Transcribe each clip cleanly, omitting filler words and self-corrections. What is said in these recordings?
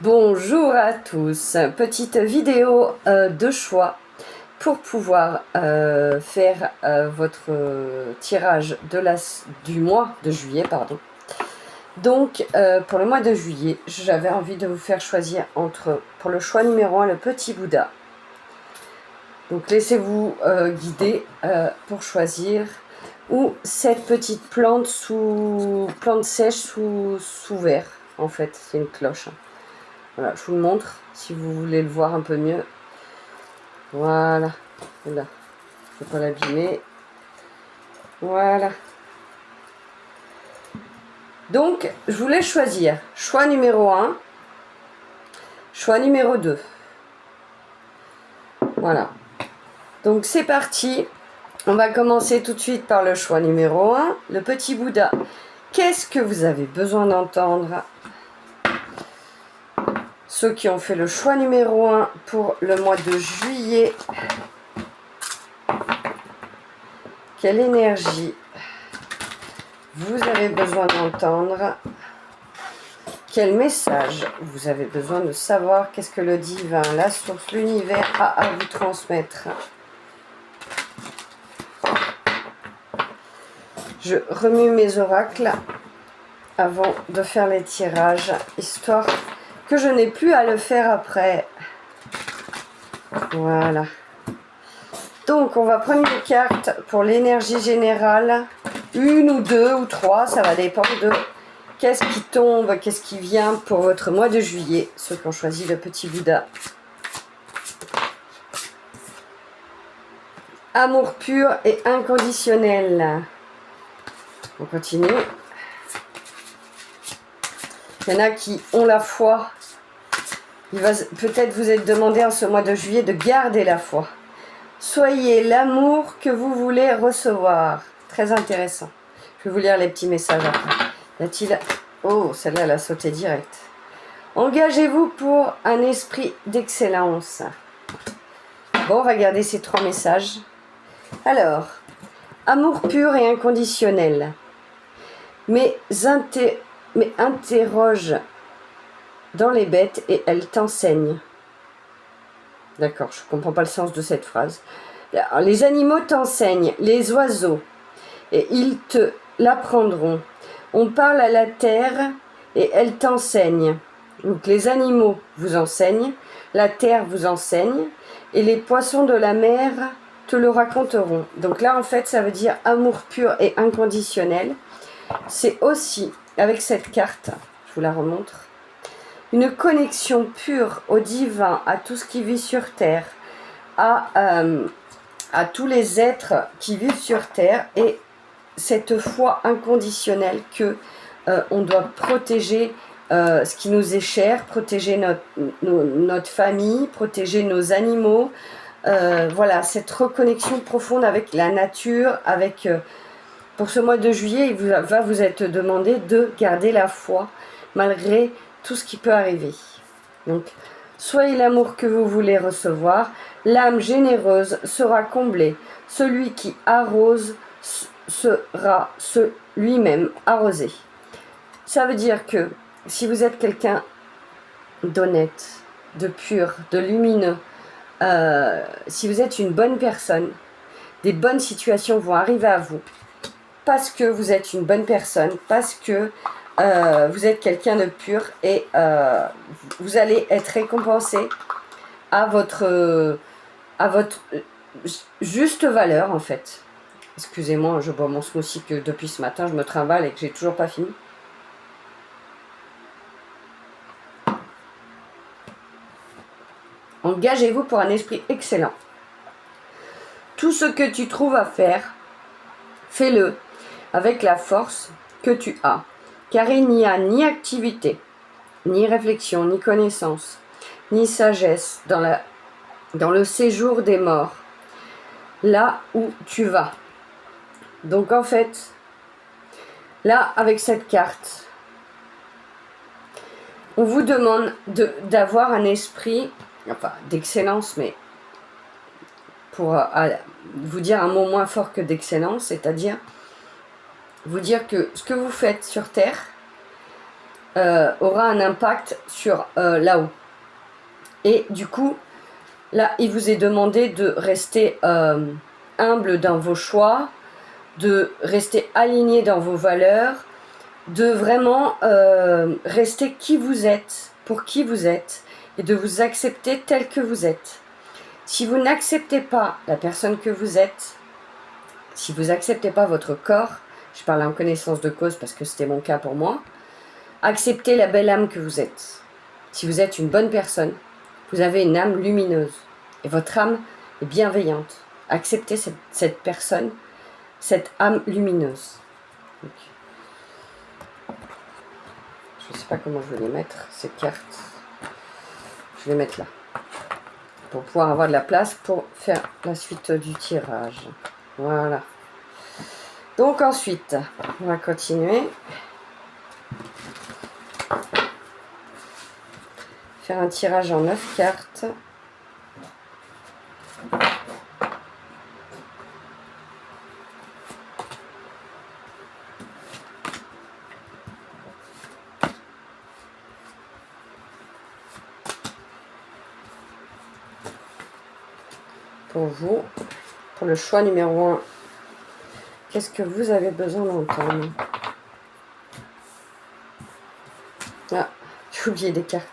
Bonjour à tous, petite vidéo de choix pour pouvoir faire votre tirage du mois de juillet. Donc pour le mois de juillet, j'avais envie de vous faire choisir entre, pour le choix numéro 1, le petit Bouddha. Donc laissez-vous guider pour choisir, ou cette petite plante sèche sous verre. En fait, c'est une cloche. Voilà, je vous le montre si vous voulez le voir un peu mieux. Voilà, là, je ne vais pas l'abîmer. Voilà. Donc, je voulais choisir choix numéro 1, choix numéro 2. Voilà. Donc, c'est parti. On va commencer tout de suite par le choix numéro 1, le petit Bouddha. Qu'est-ce que vous avez besoin d'entendre ? Ceux qui ont fait le choix numéro 1 pour le mois de juillet, quelle énergie vous avez besoin d'entendre? Quel message vous avez besoin de savoir? Qu'est-ce que le divin, la source, l'univers a à vous transmettre? Je remue mes oracles avant de faire les tirages, histoire que je n'ai plus à le faire après. Voilà. Donc, on va prendre une carte pour l'énergie générale. Une ou deux ou trois, ça va dépendre de qu'est-ce qui tombe, qu'est-ce qui vient pour votre mois de juillet. Ceux qui ont choisi le petit Bouddha. Amour pur et inconditionnel. On continue. Il y en a qui ont la foi. Il va peut-être vous être demandé en ce mois de juillet de garder la foi. Soyez l'amour que vous voulez recevoir. Très intéressant. Je vais vous lire les petits messages après. Y a-t-il... Oh, celle-là, elle a sauté direct. Engagez-vous pour un esprit d'excellence. Bon, on va garder ces 3 messages. Alors, amour pur et inconditionnel. Mais interroge dans les bêtes et elles t'enseignent. D'accord, je ne comprends pas le sens de cette phrase. Alors, les animaux t'enseignent, les oiseaux, et ils te l'apprendront. On parle à la terre et elle t'enseigne. Donc les animaux vous enseignent, la terre vous enseigne, et les poissons de la mer te le raconteront. Donc là, en fait, ça veut dire amour pur et inconditionnel. C'est aussi, avec cette carte, je vous la remontre, une connexion pure au divin, à tout ce qui vit sur terre, à tous les êtres qui vivent sur terre, et cette foi inconditionnelle que on doit protéger ce qui nous est cher, protéger notre famille, protéger nos animaux. Voilà, cette reconnexion profonde avec la nature, avec... pour ce mois de juillet, il va vous être demandé de garder la foi malgré tout ce qui peut arriver. Donc, soyez l'amour que vous voulez recevoir. L'âme généreuse sera comblée. Celui qui arrose sera lui-même arrosé. Ça veut dire que si vous êtes quelqu'un d'honnête, de pur, de lumineux, si vous êtes une bonne personne, des bonnes situations vont arriver à vous. Parce que vous êtes une bonne personne, parce que vous êtes quelqu'un de pur, et vous allez être récompensé à votre juste valeur, en fait. Excusez-moi, je bois mon smoothie que depuis ce matin je me trimballe et que j'ai toujours pas fini. Engagez-vous pour un esprit excellent. Tout ce que tu trouves à faire, fais-le avec la force que tu as, car il n'y a ni activité, ni réflexion, ni connaissance, ni sagesse dans le séjour des morts, là où tu vas. Donc en fait, là, avec cette carte, on vous demande d'avoir un esprit, enfin d'excellence, mais pour vous dire un mot moins fort que d'excellence, c'est-à-dire vous dire que ce que vous faites sur Terre, aura un impact sur là-haut. Et du coup, là, il vous est demandé de rester humble dans vos choix, de rester aligné dans vos valeurs, de vraiment rester qui vous êtes, pour qui vous êtes, et de vous accepter tel que vous êtes. Si vous n'acceptez pas la personne que vous êtes, si vous n'acceptez pas votre corps, je parle en connaissance de cause parce que c'était mon cas pour moi, acceptez la belle âme que vous êtes. Si vous êtes une bonne personne, vous avez une âme lumineuse et votre âme est bienveillante. Acceptez cette personne, cette âme lumineuse. Donc, je ne sais pas comment je vais les mettre, ces cartes. Je vais les mettre là, pour pouvoir avoir de la place pour faire la suite du tirage. Voilà. Donc ensuite, on va continuer. Faire un tirage en 9 cartes. Pour vous, pour le choix numéro 1, qu'est-ce que vous avez besoin d'entendre? Ah, j'ai oublié des cartes.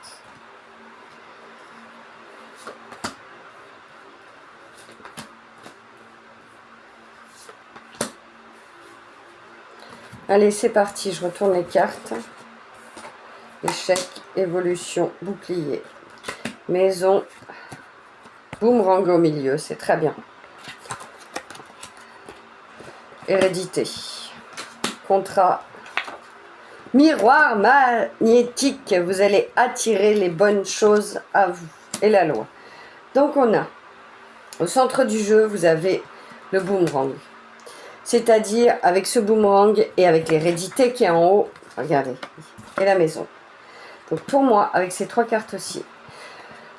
Allez, c'est parti, je retourne les cartes. Échec, évolution, bouclier, maison, boomerang au milieu, c'est très bien. Hérédité, contrat, miroir magnétique, vous allez attirer les bonnes choses à vous et la loi. Donc on a, au centre du jeu, vous avez le boomerang. C'est-à-dire avec ce boomerang et avec l'hérédité qui est en haut, regardez, et la maison. Donc pour moi, avec ces 3 cartes-ci,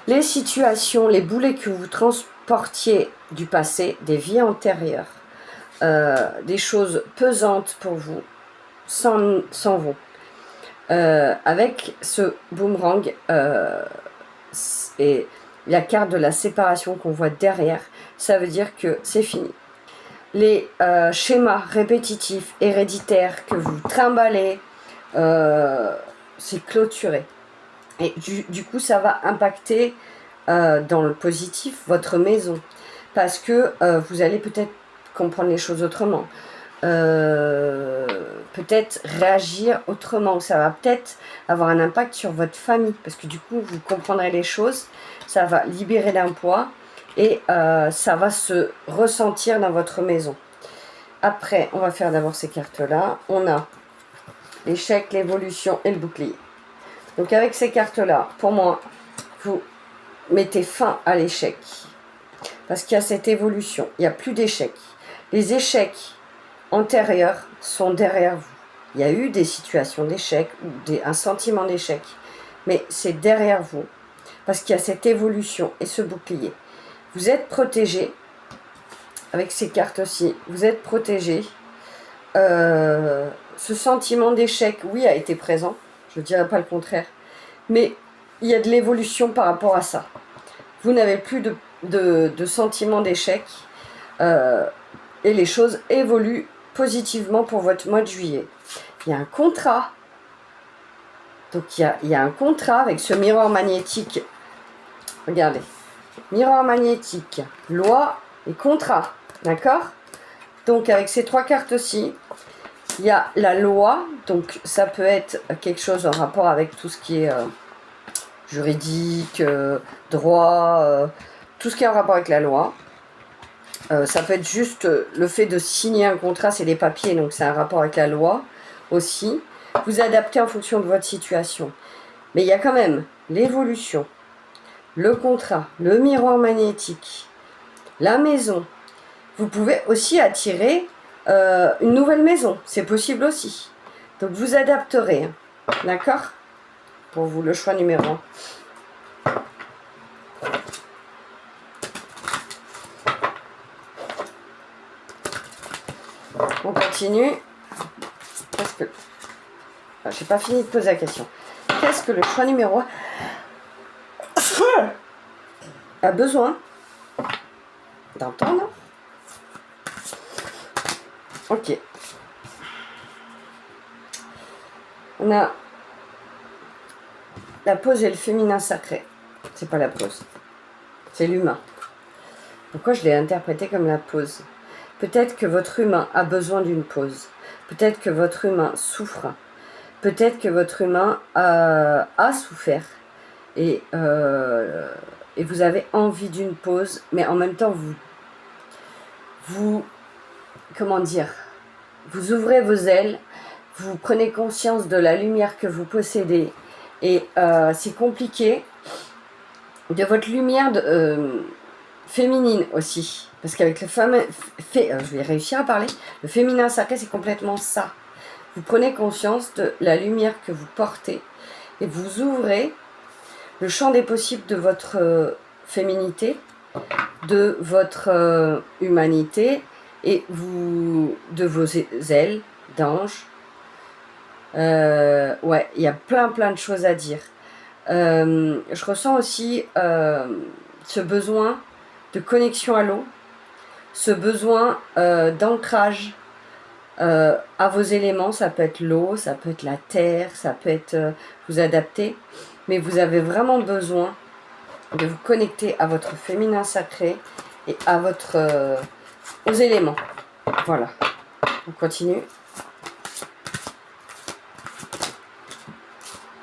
les situations, les boulets que vous transportiez du passé, des vies antérieures, des choses pesantes pour vous, s'en vont. Avec ce boomerang et la carte de la séparation qu'on voit derrière, ça veut dire que c'est fini. Les schémas répétitifs, héréditaires que vous trimballez, c'est clôturé. Et du coup, ça va impacter dans le positif votre maison. Parce que vous allez peut-être comprendre les choses autrement. Peut-être réagir autrement. Ça va peut-être avoir un impact sur votre famille. Parce que du coup, vous comprendrez les choses. Ça va libérer d'un poids. Et ça va se ressentir dans votre maison. Après, on va faire d'abord ces cartes-là. On a l'échec, l'évolution et le bouclier. Donc avec ces cartes-là, pour moi, vous mettez fin à l'échec. Parce qu'il y a cette évolution. Il n'y a plus d'échecs. Les échecs antérieurs sont derrière vous. Il y a eu des situations d'échec ou un sentiment d'échec. Mais c'est derrière vous. Parce qu'il y a cette évolution et ce bouclier. Vous êtes protégé. Avec ces cartes-ci, vous êtes protégé. Ce sentiment d'échec, oui, a été présent. Je ne dirais pas le contraire. Mais il y a de l'évolution par rapport à ça. Vous n'avez plus de sentiment d'échec. Et les choses évoluent positivement pour votre mois de juillet. Il y a un contrat. Donc il y a un contrat avec ce miroir magnétique. Regardez. Miroir magnétique, loi et contrat. D'accord? Donc avec ces 3 cartes-ci, il y a la loi. Donc ça peut être quelque chose en rapport avec tout ce qui est juridique, droit, tout ce qui est en rapport avec la loi. Ça peut être juste le fait de signer un contrat, c'est des papiers, donc c'est un rapport avec la loi aussi. Vous adaptez en fonction de votre situation. Mais il y a quand même l'évolution, le contrat, le miroir magnétique, la maison. Vous pouvez aussi attirer une nouvelle maison, c'est possible aussi. Donc vous adapterez, hein. D'accord? Pour vous, le choix numéro 1. On continue. Parce que je n'ai pas fini de poser la question. Qu'est-ce que le choix numéro 1 a besoin d'entendre? Ok. On a la pause et le féminin sacré. C'est pas la pause. C'est l'humain. Pourquoi je l'ai interprété comme la pause? Peut-être que votre humain a besoin d'une pause. Peut-être que votre humain souffre. Peut-être que votre humain a souffert. Et vous avez envie d'une pause. Mais en même temps, vous comment dire? Vous ouvrez vos ailes. Vous prenez conscience de la lumière que vous possédez. Et c'est compliqué. De votre lumière féminine aussi. Parce qu'avec le fameux... je vais réussir à parler. Le féminin sacré, c'est complètement ça. Vous prenez conscience de la lumière que vous portez. Et vous ouvrez le champ des possibles de votre féminité, de votre humanité, et de vos ailes d'ange. Ouais, il y a plein de choses à dire. Je ressens aussi ce besoin de connexion à l'eau, ce besoin d'ancrage à vos éléments. Ça peut être l'eau, ça peut être la terre, ça peut être vous adapter, mais vous avez vraiment besoin de vous connecter à votre féminin sacré et à aux éléments. Voilà, on continue.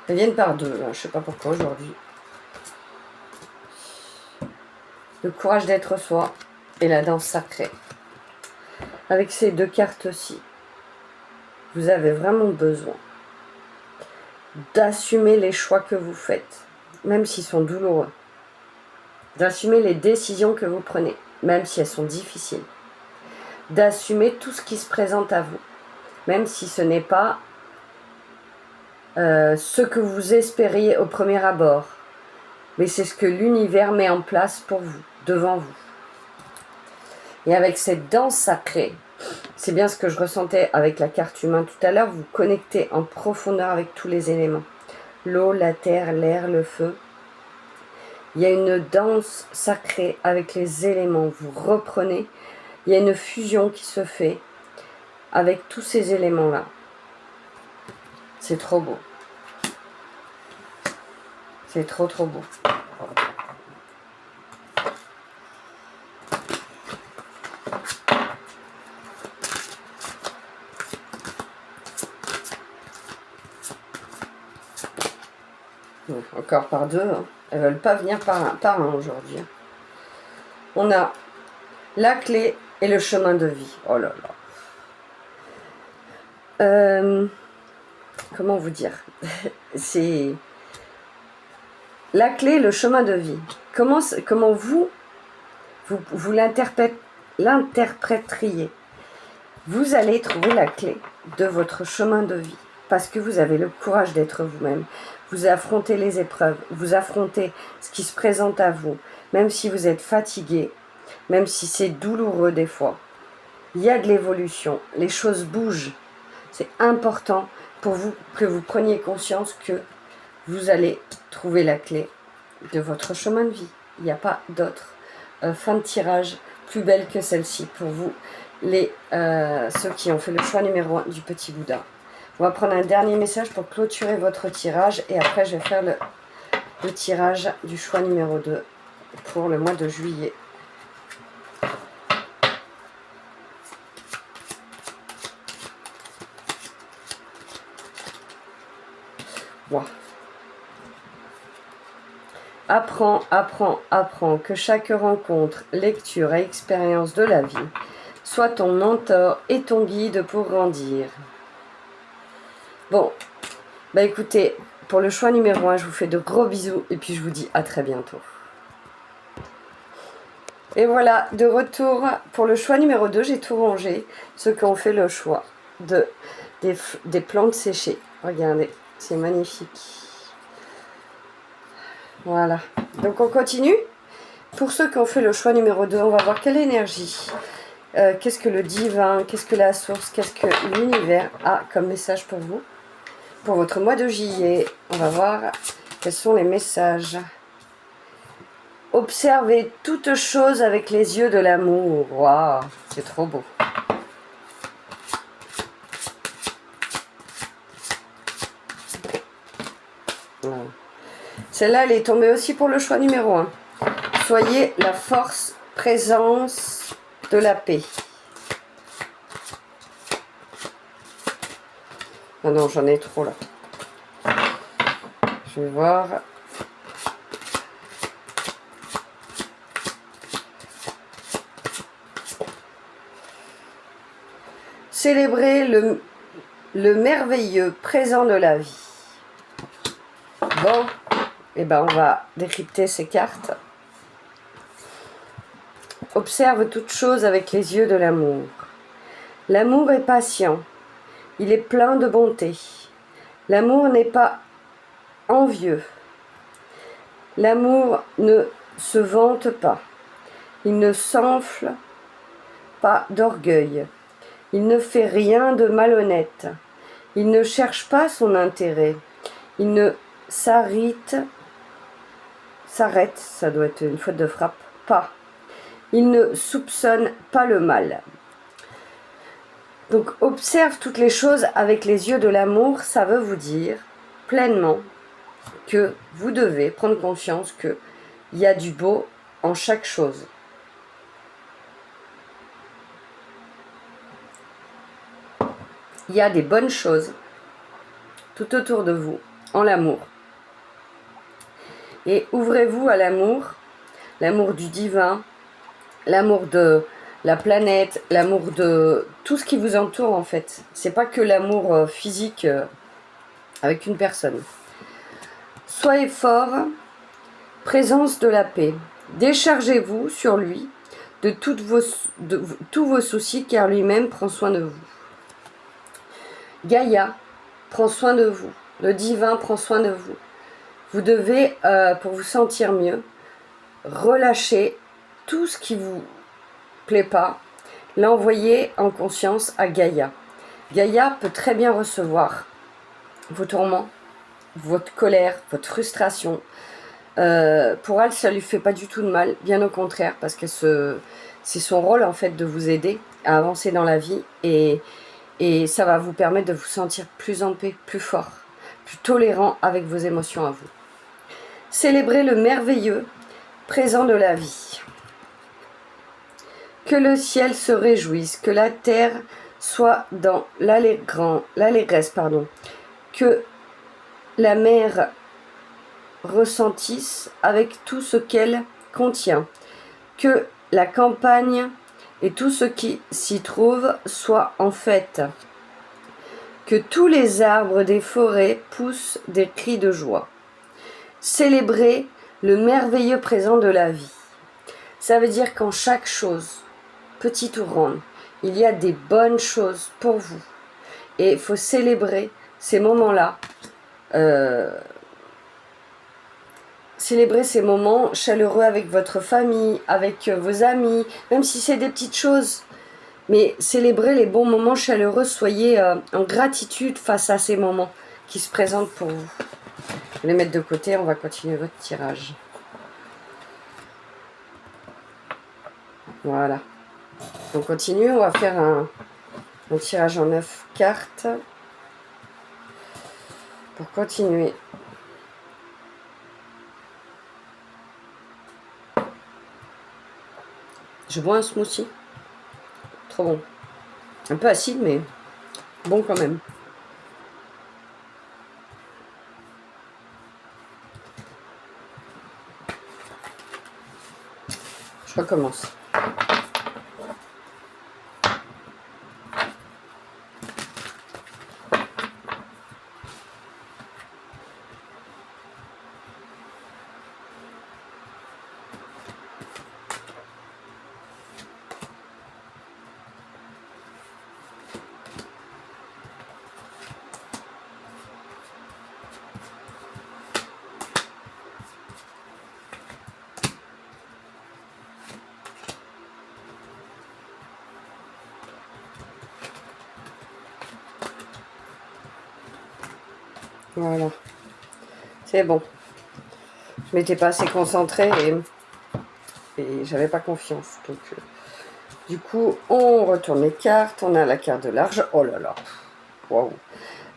Elles viennent par deux, je ne sais pas pourquoi aujourd'hui. Le courage d'être soi et la danse sacrée. Avec ces deux cartes-ci, vous avez vraiment besoin d'assumer les choix que vous faites, même s'ils sont douloureux. D'assumer les décisions que vous prenez, même si elles sont difficiles. D'assumer tout ce qui se présente à vous, même si ce n'est pas ce que vous espériez au premier abord. Mais c'est ce que l'univers met en place pour vous, devant vous. Et avec cette danse sacrée, c'est bien ce que je ressentais avec la carte humaine tout à l'heure, vous connectez en profondeur avec tous les éléments. L'eau, la terre, l'air, le feu. Il y a une danse sacrée avec les éléments. Vous reprenez, il y a une fusion qui se fait avec tous ces éléments-là. C'est trop beau. C'est trop beau. Encore par deux, hein. Elles ne veulent pas venir par un aujourd'hui. On a la clé et le chemin de vie. Oh là là. Comment vous dire? C'est la clé, le chemin de vie. Comment vous l'interpréteriez? Vous allez trouver la clé de votre chemin de vie parce que vous avez le courage d'être vous-même. Vous affrontez les épreuves, vous affrontez ce qui se présente à vous, même si vous êtes fatigué, même si c'est douloureux des fois. Il y a de l'évolution, les choses bougent. C'est important pour vous que vous preniez conscience que vous allez trouver la clé de votre chemin de vie. Il n'y a pas d'autre fin de tirage plus belle que celle-ci pour vous, ceux qui ont fait le choix numéro 1 du petit Bouddha. On va prendre un dernier message pour clôturer votre tirage et après je vais faire le tirage du choix numéro 2 pour le mois de juillet. Wow. Apprends que chaque rencontre, lecture et expérience de la vie soit ton mentor et ton guide pour grandir. Bon, bah écoutez, pour le choix numéro 1, je vous fais de gros bisous et puis je vous dis à très bientôt. Et voilà, de retour pour le choix numéro 2, j'ai tout rangé. Ceux qui ont fait le choix des plantes séchées. Regardez, c'est magnifique. Voilà, donc on continue. Pour ceux qui ont fait le choix numéro 2, on va voir quelle énergie. Qu'est-ce que le divin, qu'est-ce que la source, qu'est-ce que l'univers a comme message pour vous. pour votre mois de juillet. On va voir quels sont les messages. Observez toute chose avec les yeux de l'amour. Waouh, c'est trop beau. Celle-là, elle est tombée aussi pour le choix numéro 1. Soyez la force, présence de la paix. Ah non, j'en ai trop là. Je vais voir. Célébrez le merveilleux présent de la vie. Bon, et ben on va décrypter ces cartes. Observe toute chose avec les yeux de l'amour. L'amour est patient. Il est plein de bonté. L'amour n'est pas envieux. L'amour ne se vante pas. Il ne s'enfle pas d'orgueil. Il ne fait rien de malhonnête. Il ne cherche pas son intérêt. Il ne s'arrête, ça doit être une faute de frappe, pas. Il ne soupçonne pas le mal. Donc observe toutes les choses avec les yeux de l'amour, ça veut vous dire pleinement que vous devez prendre conscience qu'il y a du beau en chaque chose. Il y a des bonnes choses tout autour de vous, en l'amour. Et ouvrez-vous à l'amour, l'amour du divin, l'amour de la planète, l'amour de tout ce qui vous entoure en fait. C'est pas que l'amour physique avec une personne. Soyez fort, présence de la paix. Déchargez-vous sur lui de tous vos soucis car lui-même prend soin de vous. Gaïa prend soin de vous. Le divin prend soin de vous. Vous devez, pour vous sentir mieux, relâcher tout ce qui vous plaît pas, l'envoyer en conscience à Gaïa. Gaïa peut très bien recevoir vos tourments, votre colère, votre frustration. Pour elle, ça lui fait pas du tout de mal, bien au contraire, parce que c'est son rôle en fait de vous aider à avancer dans la vie et ça va vous permettre de vous sentir plus en paix, plus fort, plus tolérant avec vos émotions à vous. Célébrez le merveilleux présent de la vie. Que le ciel se réjouisse, que la terre soit dans l'allégresse, que la mer ressentisse avec tout ce qu'elle contient, que la campagne et tout ce qui s'y trouve soit en fête, que tous les arbres des forêts poussent des cris de joie. Célébrez le merveilleux présent de la vie. Ça veut dire qu'en chaque chose, petite ou grande, il y a des bonnes choses pour vous. Et il faut célébrer ces moments-là. Célébrer ces moments chaleureux avec votre famille, avec vos amis, même si c'est des petites choses. Mais célébrez les bons moments chaleureux, soyez en gratitude face à ces moments qui se présentent pour vous. Je vais les mettre de côté, on va continuer votre tirage. Voilà. On continue, on va faire un tirage en 9 cartes. Pour continuer. Je bois un smoothie. Trop bon. Un peu acide, mais bon quand même. Je recommence. Voilà. C'est bon. Je m'étais pas assez concentrée et j'avais pas confiance. Donc, du coup, on retourne les cartes. On a la carte de l'argent. Oh là là. Waouh.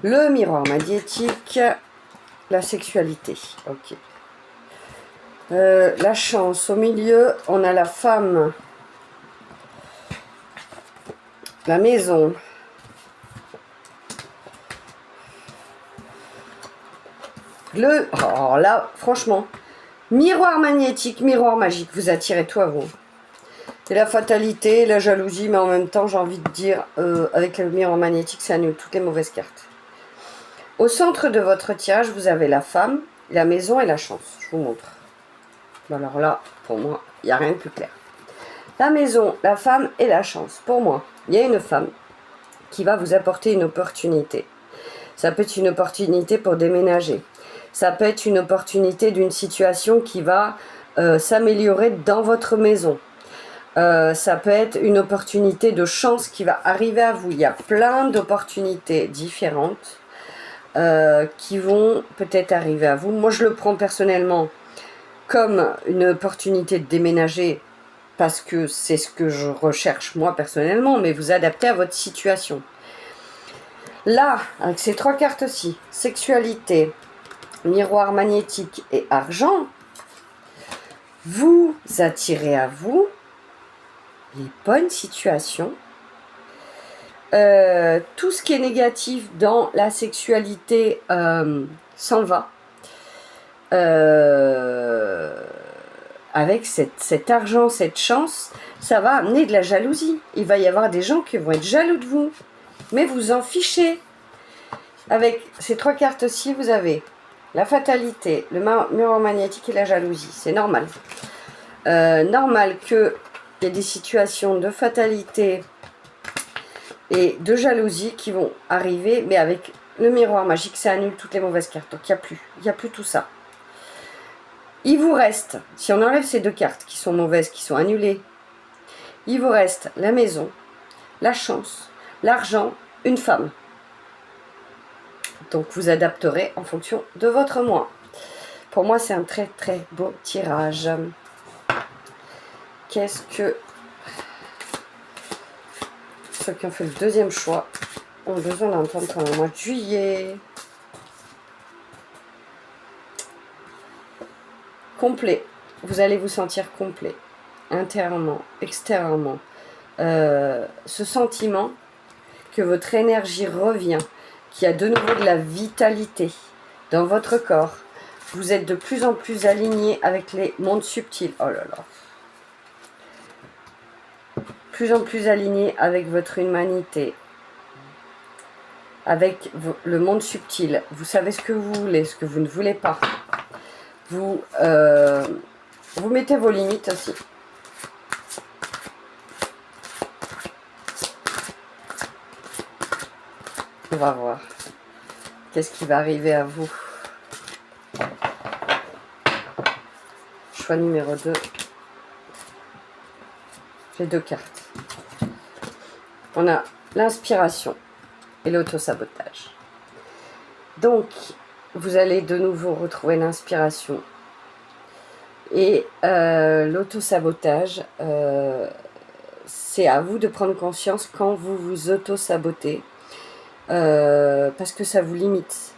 Le miroir magnétique. La sexualité. Ok. La chance. Au milieu, on a la femme. La maison. Oh là, franchement. Miroir magnétique, miroir magique. Vous attirez tout à vous. C'est la fatalité, la jalousie, mais en même temps, j'ai envie de dire, avec le miroir magnétique, ça annule toutes les mauvaises cartes. Au centre de votre tirage, vous avez la femme, la maison et la chance. Je vous montre. Alors là, pour moi, il n'y a rien de plus clair. La maison, la femme et la chance. Pour moi, il y a une femme qui va vous apporter une opportunité. Ça peut être une opportunité pour déménager. Ça peut être une opportunité d'une situation qui va s'améliorer dans votre maison. Ça peut être une opportunité de chance qui va arriver à vous. Il y a plein d'opportunités différentes qui vont peut-être arriver à vous. Moi, je le prends personnellement comme une opportunité de déménager parce que c'est ce que je recherche moi personnellement, mais vous adaptez à votre situation. Là, avec ces trois cartes-ci, sexualité, miroir magnétique et argent, vous attirez à vous les bonnes situations. Tout ce qui est négatif dans la sexualité s'en va. Avec cet argent, cette chance, ça va amener de la jalousie. Il va y avoir des gens qui vont être jaloux de vous. Mais vous en fichez. Avec ces trois cartes-ci, vous avez la fatalité, le miroir magnétique et la jalousie. C'est normal. Normal qu'il y ait des situations de fatalité et de jalousie qui vont arriver, mais avec le miroir magique, ça annule toutes les mauvaises cartes. Donc il n'y a plus tout ça. Il vous reste, si on enlève ces deux cartes qui sont mauvaises, qui sont annulées, il vous reste la maison, la chance, l'argent, une femme. Donc vous adapterez en fonction de votre mois. Pour moi, c'est un très très beau tirage. Qu'est-ce que ceux qui ont fait le deuxième choix ont besoin d'entendre pendant le mois de juillet? Complet. Vous allez vous sentir complet, intérieurement, extérieurement. Ce sentiment que votre énergie revient, qu'il y a de nouveau de la vitalité dans votre corps. Vous êtes de plus en plus aligné avec les mondes subtils. Oh là là. Plus en plus aligné avec votre humanité, avec le monde subtil. Vous savez ce que vous voulez, ce que vous ne voulez pas. Vous mettez vos limites aussi. On va voir. Qu'est-ce qui va arriver à vous? Choix numéro 2. J'ai deux cartes. On a l'inspiration et l'auto-sabotage. Donc, vous allez de nouveau retrouver l'inspiration. Et l'auto-sabotage, c'est à vous de prendre conscience quand vous vous auto-sabotez. Parce que ça vous limite.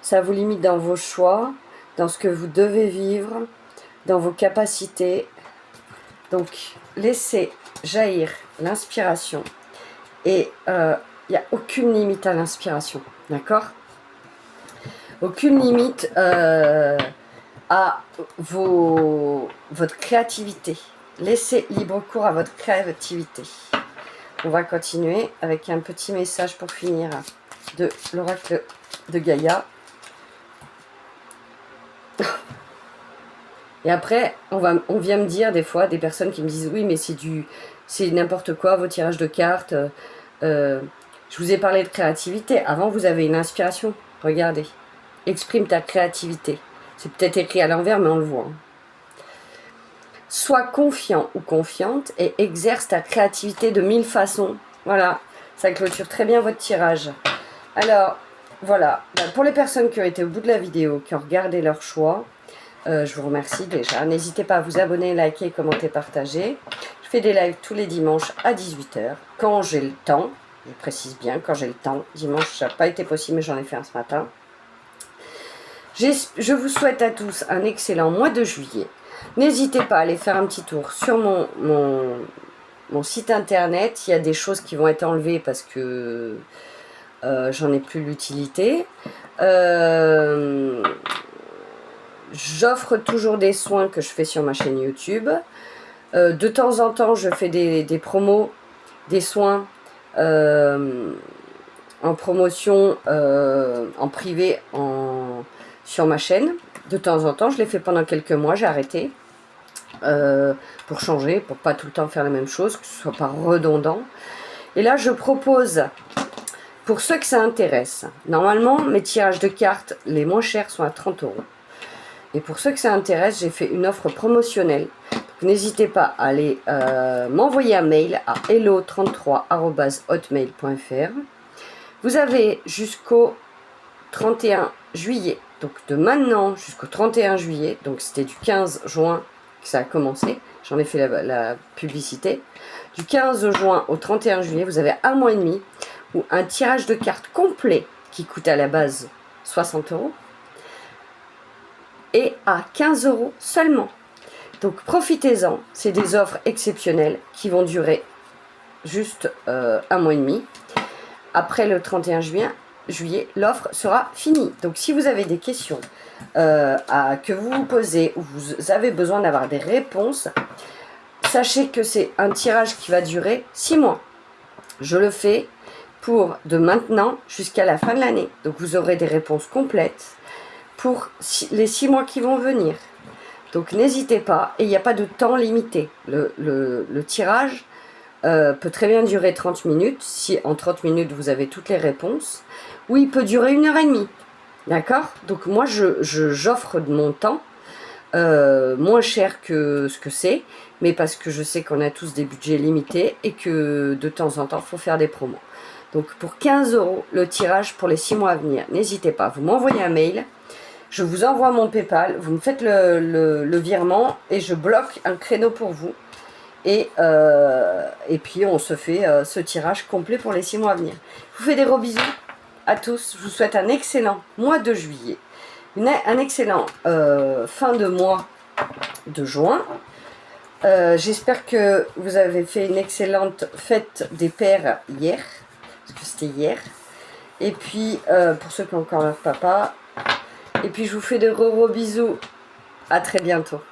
Ça vous limite dans vos choix, dans ce que vous devez vivre, dans vos capacités. Donc, laissez jaillir l'inspiration. Et il n'y a aucune limite à l'inspiration. D'accord? Aucune limite à votre créativité. Laissez libre cours à votre créativité. On va continuer avec un petit message pour finir de l'oracle de Gaïa. Et après, on vient me dire des fois, des personnes qui me disent oui, mais c'est n'importe quoi, vos tirages de cartes. Je vous ai parlé de créativité. Avant, vous avez une inspiration. Regardez. Exprime ta créativité. C'est peut-être écrit à l'envers, mais on le voit. Sois confiant ou confiante et exerce ta créativité de 1000 façons. Voilà, ça clôture très bien votre tirage. Alors, voilà, pour les personnes qui ont été au bout de la vidéo, qui ont regardé leur choix, je vous remercie déjà. N'hésitez pas à vous abonner, liker, commenter, partager. Je fais des lives tous les dimanches à 18 h, quand j'ai le temps. Je précise bien, quand j'ai le temps. Dimanche, ça n'a pas été possible, mais j'en ai fait un ce matin. Je vous souhaite à tous un excellent mois de juillet. N'hésitez pas à aller faire un petit tour sur mon site internet. Il y a des choses qui vont être enlevées parce que j'en ai plus l'utilité. J'offre toujours des soins que je fais sur ma chaîne YouTube. De temps en temps, je fais des promos, des soins en promotion, en privé, sur ma chaîne. De temps en temps, je l'ai fait pendant quelques mois, j'ai arrêté. Pour changer, pour pas tout le temps faire la même chose, que ce soit pas redondant. Et là, je propose, pour ceux que ça intéresse, normalement, mes tirages de cartes les moins chers sont à 30 €. Et pour ceux que ça intéresse, j'ai fait une offre promotionnelle. N'hésitez pas à aller m'envoyer un mail à hello33@hotmail.fr. Vous avez jusqu'au 31 juillet, donc de maintenant jusqu'au 31 juillet, donc c'était du 15 juin que ça a commencé, j'en ai fait la publicité. Du 15 juin au 31 juillet, vous avez un mois et demi où un tirage de cartes complet qui coûte à la base 60 € et à 15 € seulement. Donc profitez-en, c'est des offres exceptionnelles qui vont durer juste un mois et demi. Après le 31 juillet, l'offre sera finie. Donc si vous avez des questions que vous vous posez ou vous avez besoin d'avoir des réponses, sachez que c'est un tirage qui va durer 6 mois. Je le fais pour de maintenant jusqu'à la fin de l'année. Donc vous aurez des réponses complètes pour les 6 mois qui vont venir. Donc n'hésitez pas, et il n'y a pas de temps limité. Le tirage peut très bien durer 30 minutes, si en 30 minutes vous avez toutes les réponses, ou il peut durer 1h30. D'accord? Donc moi j'offre de mon temps moins cher que ce que c'est, mais parce que je sais qu'on a tous des budgets limités et que de temps en temps il faut faire des promos. Donc pour 15 € le tirage pour les 6 mois à venir, n'hésitez pas, vous m'envoyez un mail. Je vous envoie mon PayPal, vous me faites le virement et je bloque un créneau pour vous. Et puis on se fait ce tirage complet pour les 6 mois à venir. Je vous fais des gros bisous à tous. Je vous souhaite un excellent mois de juillet. Un excellent fin de mois de juin. J'espère que vous avez fait une excellente fête des pères hier. Parce que c'était hier. Et puis pour ceux qui ont encore leur papa. Et puis je vous fais de gros bisous. À très bientôt.